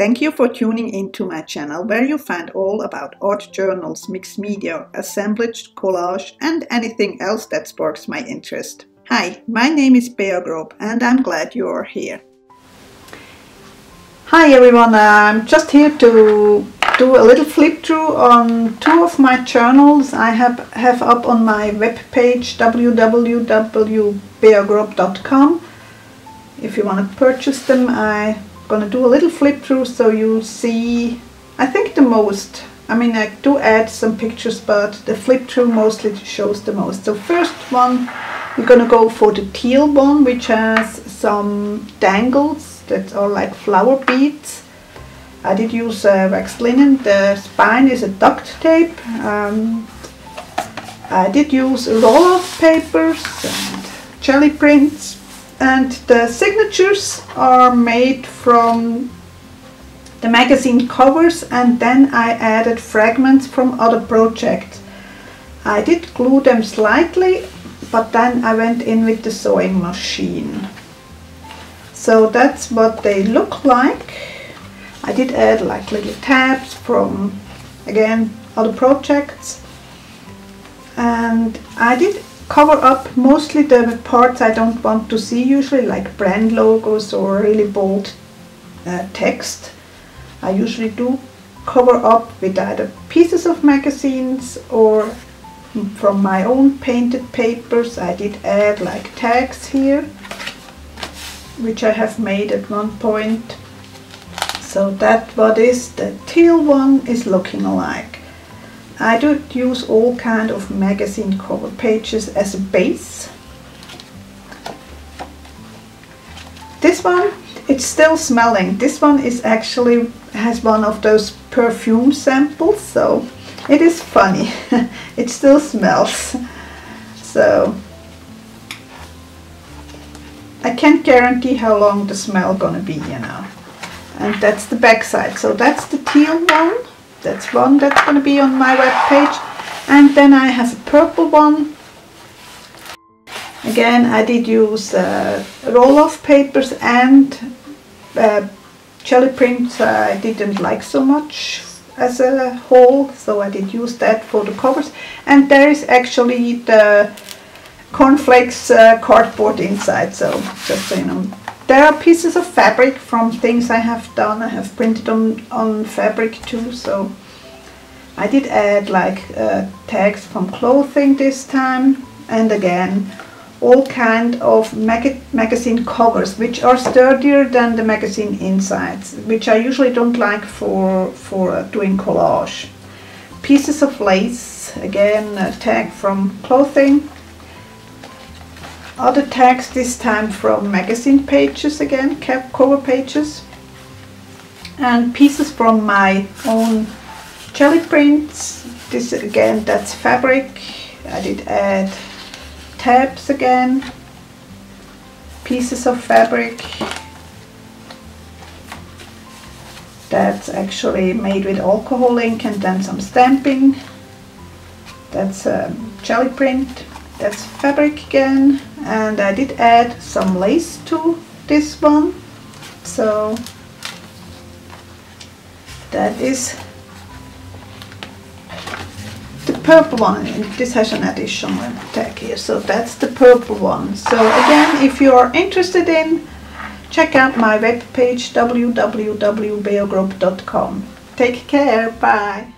Thank you for tuning into my channel where you find all about art journals, mixed media, assemblage, collage and anything else that sparks my interest. Hi, my name is Bea Grob and I'm glad you are here. Hi everyone, I'm just here to do a little flip through on two of my journals I have up on my webpage www.beagrob.com. If you want to purchase them, I'm gonna do a little flip through so you see, I think the most. I mean, I do add some pictures, but the flip through mostly shows the most. So first one, we're gonna go for the teal one, which has some dangles that are like flower beads. I did use waxed linen. The spine is a duct tape. I did use roll-off papers and jelly prints. And the signatures are made from the magazine covers, and then I added fragments from other projects. I did glue them slightly, but then I went in with the sewing machine. So that's what they look like. I did add like little tabs from, again, other projects. And I did cover up mostly the parts I don't want to see usually, like brand logos or really bold text. I usually do cover up with either pieces of magazines or from my own painted papers. I did add like tags here, which I have made at one point. So that's what is the teal one is looking like. I do use all kind of magazine cover pages as a base. This one, it's still smelling. This one is actually has one of those perfume samples, so it is funny. It still smells. So I can't guarantee how long the smell gonna be, you know. And that's the back side. So that's the teal one. That's one that's going to be on my web page. And then I have a purple one. Again, I did use roll-off papers and jelly prints. I didn't like so much as a whole, so I did use that for the covers. And there is actually the cornflakes cardboard inside, so just so you know. There are pieces of fabric from things I have done. I have printed on fabric too, so I did add like tags from clothing this time, and again all kind of magazine covers which are sturdier than the magazine insides, which I usually don't like for doing collage. Pieces of lace, again a tag from clothing. Other tags this time from magazine pages, again cover pages, and pieces from my own jelly prints. This again, that's fabric. I did add tabs again, pieces of fabric. That's actually made with alcohol ink and then some stamping. That's a jelly print. That's fabric again, and I did add some lace to this one. So that is the purple one. This has an additional tag here, so that's the purple one. So again, if you are interested in, check out my webpage www.beagrob.com. Take care, bye.